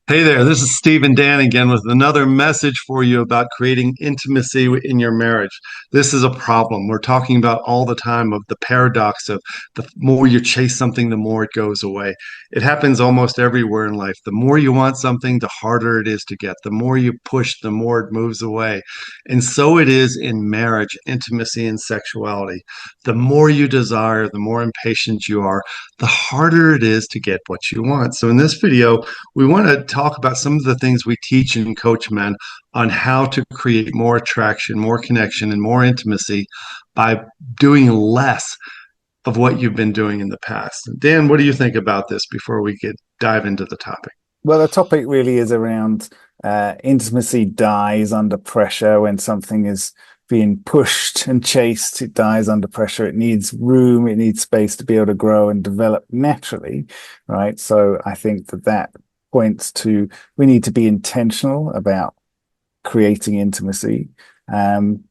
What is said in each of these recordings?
Hey there, this is Steve and Dan again with another message for you about creating intimacy in your marriage. This is a problem. We're talking about all the time of the paradox of the more you chase something, the more it goes away. It happens almost everywhere in life. The more you want something, the harder it is to get. The more you push, the more it moves away. And so it is in marriage, intimacy, and sexuality. The more you desire, the more impatient you are, the harder it is to get what you want. So in this video, we want to talk about some of the things we teach and coach men on how to create more attraction, more connection, and more intimacy by doing less of what you've been doing in the past. Dan, what do you think about this before we dive into the topic? Well, the topic really is around intimacy dies under pressure when something is being pushed and chased. It dies under pressure. It needs room. It needs space to be able to grow and develop naturally, right? So I think that points to we need to be intentional about creating intimacy. And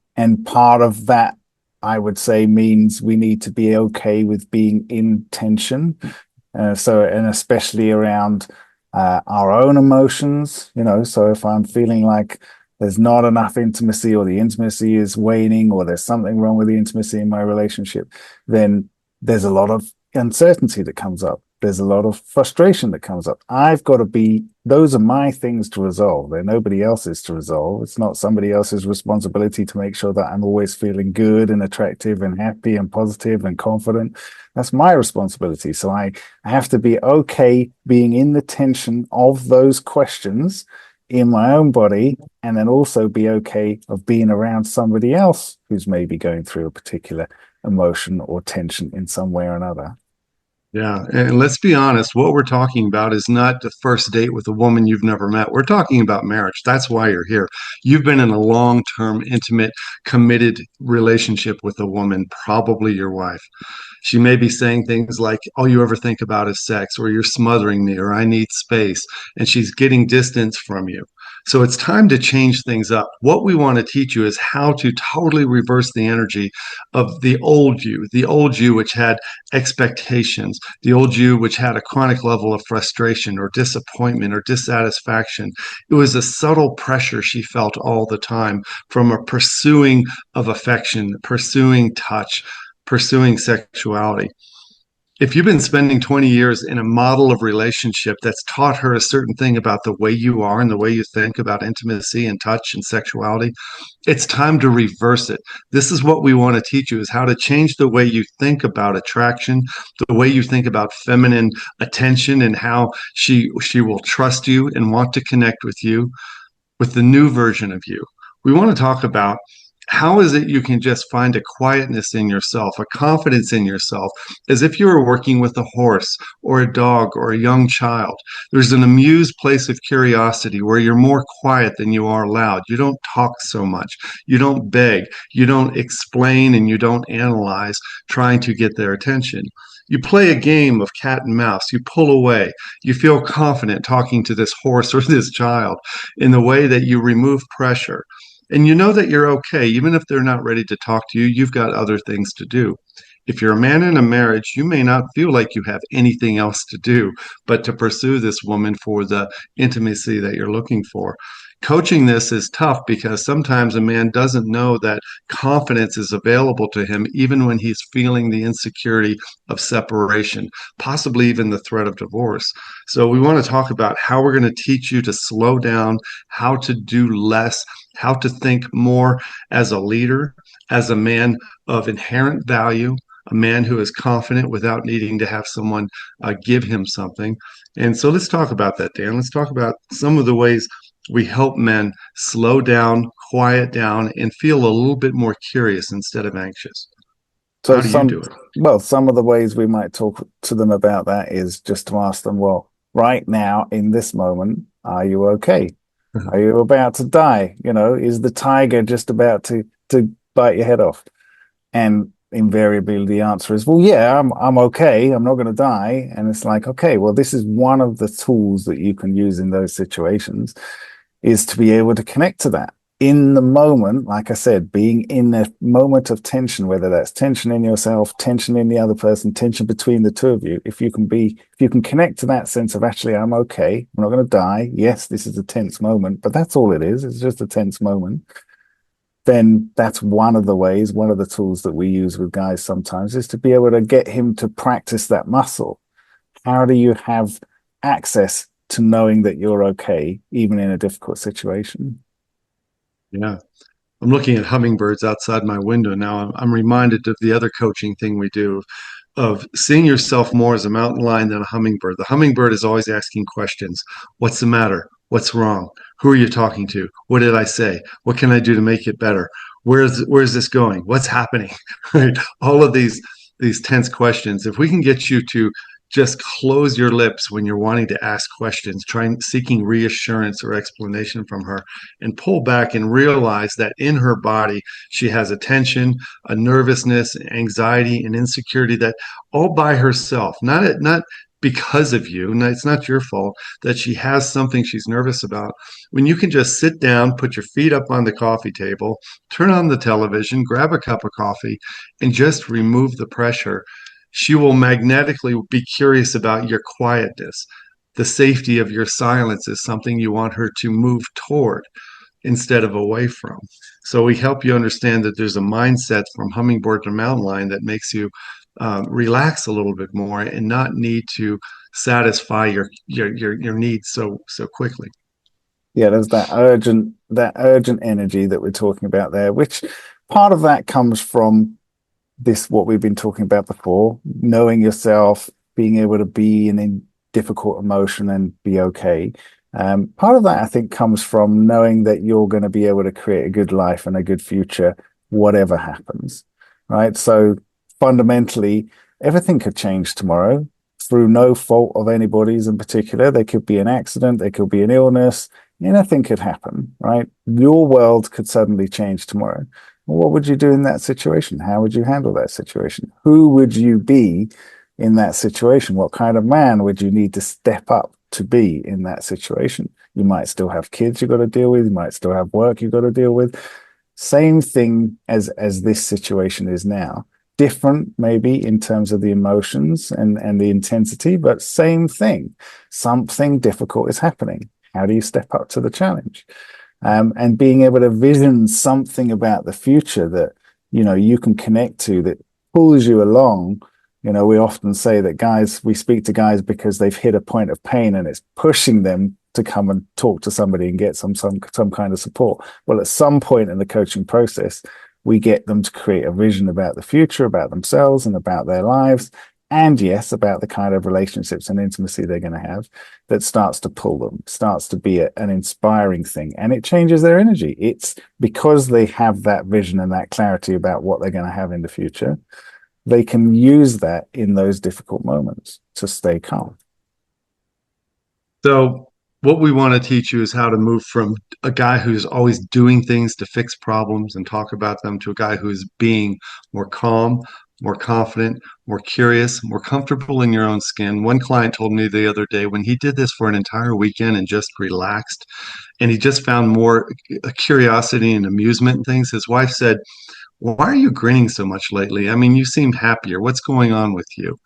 part of that, I would say, means we need to be okay with being in tension. And especially around our own emotions, so if I'm feeling like there's not enough intimacy or the intimacy is waning or there's something wrong with the intimacy in my relationship, then there's a lot of uncertainty that comes up. There's a lot of frustration that comes up. Those are my things to resolve. They're nobody else's to resolve. It's not somebody else's responsibility to make sure that I'm always feeling good and attractive and happy and positive and confident. That's my responsibility. So I have to be okay being in the tension of those questions in my own body, and then also be okay of being around somebody else who's maybe going through a particular emotion or tension in some way or another. Yeah, and let's be honest, what we're talking about is not the first date with a woman you've never met. We're talking about marriage. That's why you're here. You've been in a long-term, intimate, committed relationship with a woman, probably your wife. She may be saying things like, all you ever think about is sex, or you're smothering me, or I need space, and she's getting distance from you. So it's time to change things up. What we want to teach you is how to totally reverse the energy of the old you which had expectations, the old you which had a chronic level of frustration or disappointment or dissatisfaction. It was a subtle pressure she felt all the time from a pursuing of affection, pursuing touch, pursuing sexuality. If you've been spending 20 years in a model of relationship that's taught her a certain thing about the way you are and the way you think about intimacy and touch and sexuality, it's time to reverse it. This is what we want to teach you, is how to change the way you think about attraction, the way you think about feminine attention, and how she will trust you and want to connect with you with the new version of you. We want to talk about how is it you can just find a quietness in yourself, a confidence in yourself, as if you were working with a horse or a dog or a young child. There's an amused place of curiosity where you're more quiet than you are loud. You don't talk so much. You don't beg. You don't explain and you don't analyze, trying to get their attention. You play a game of cat and mouse. You pull away. You feel confident talking to this horse or this child in the way that you remove pressure. And you know that you're okay. Even if they're not ready to talk to you, you've got other things to do. If you're a man in a marriage, you may not feel like you have anything else to do but to pursue this woman for the intimacy that you're looking for. Coaching this is tough because sometimes a man doesn't know that confidence is available to him even when he's feeling the insecurity of separation, possibly even the threat of divorce. So we want to talk about how we're going to teach you to slow down, how to do less, how to think more as a leader, as a man of inherent value, a man who is confident without needing to have someone give him something. And so let's talk about that, Dan. Let's talk about some of the ways we help men slow down, quiet down, and feel a little bit more curious instead of anxious. So How do you do it? some of the ways we might talk to them about that is just to ask them, well, right now in this moment, are you okay? Are you about to die? Is the tiger just about to bite your head off? And invariably the answer is, well, yeah, I'm okay. I'm not going to die. And it's like, okay, well, this is one of the tools that you can use in those situations, is to be able to connect to that. in the moment, like I said, being in a moment of tension, whether that's tension in yourself, tension in the other person, tension between the two of you, if you can connect to that sense of actually, I'm okay, I'm not going to die. Yes, this is a tense moment, but that's all it is. It's just a tense moment. Then that's one of the ways, one of the tools that we use with guys sometimes is to be able to get him to practice that muscle. How do you have access to knowing that you're okay, even in a difficult situation? Yeah. I'm looking at hummingbirds outside my window now. I'm reminded of the other coaching thing we do of seeing yourself more as a mountain lion than a hummingbird. The hummingbird is always asking questions. What's the matter? What's wrong? Who are you talking to? What did I say? What can I do to make it better? Where's this going? What's happening? Right? All of these tense questions. If we can get you to just close your lips when you're wanting to ask questions, trying seeking reassurance or explanation from her, and pull back and realize that in her body she has a tension, a nervousness, anxiety, and insecurity that all by herself, not because of you, and it's not your fault that she has something she's nervous about. When you can just sit down, put your feet up on the coffee table, turn on the television, grab a cup of coffee, and just remove the pressure, she will magnetically be curious about your quietness. The safety of your silence is something you want her to move toward instead of away from. So we help you understand that there's a mindset from hummingbird to mountain lion that makes you relax a little bit more and not need to satisfy your needs so quickly. Yeah, there's that urgent energy that we're talking about there, which part of that comes from this, what we've been talking about before, knowing yourself, being able to be in difficult emotion and be okay. Part of that, I think, comes from knowing that you're going to be able to create a good life and a good future, whatever happens, right? So fundamentally, everything could change tomorrow through no fault of anybody's in particular. There could be an accident, there could be an illness, anything could happen, right? Your world could suddenly change tomorrow. What would you do in that situation? How would you handle that situation? Who would you be in that situation? What kind of man would you need to step up to be in that situation? You might still have kids you've got to deal with. You might still have work you've got to deal with. Same thing as this situation is now. Different, maybe, in terms of the emotions and the intensity, but same thing. Something difficult is happening. How do you step up to the challenge? And being able to vision something about the future that you can connect to that pulls you along. We often say that we speak to guys because they've hit a point of pain and it's pushing them to come and talk to somebody and get some kind of support. Well, at some point in the coaching process, we get them to create a vision about the future, about themselves and about their lives, and yes, about the kind of relationships and intimacy they're going to have, that starts to pull them, starts to be an inspiring thing, and it changes their energy. It's because they have that vision and that clarity about what they're going to have in the future, they can use that in those difficult moments to stay calm. So what we want to teach you is how to move from a guy who's always doing things to fix problems and talk about them to a guy who's being more calm, more confident, more curious, more comfortable in your own skin. One client told me the other day when he did this for an entire weekend and just relaxed and he just found more curiosity and amusement and things. His wife said, "Why are you grinning so much lately? I mean, you seem happier. What's going on with you?"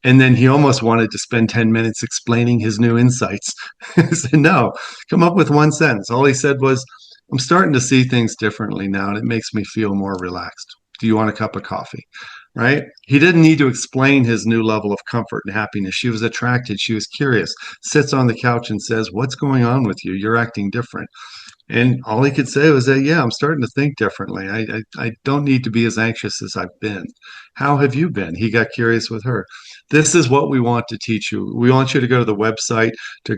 And then he almost wanted to spend 10 minutes explaining his new insights. I said, "No, come up with one sentence." All he said was, "I'm starting to see things differently now, and it makes me feel more relaxed. Do you want a cup of coffee?" Right? He didn't need to explain his new level of comfort and happiness. She was attracted. She was curious, sits on the couch and says, "What's going on with you? You're acting different." And all he could say was that, "Yeah, I'm starting to think differently. I don't need to be as anxious as I've been. How have you been?" He got curious with her. This is what we want to teach you. We want you to go to the website to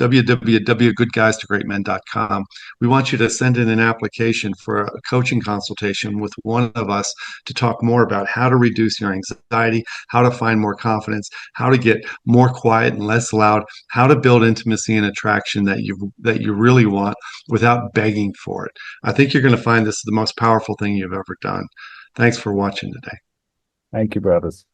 www.goodguystogreatmen.com. We want you to send in an application for a coaching consultation with one of us to talk more about how to reduce your anxiety, how to find more confidence, how to get more quiet and less loud, how to build intimacy and attraction that you really want without begging for it. I think you're going to find this is the most powerful thing you've ever done. Thanks for watching today. Thank you, brothers.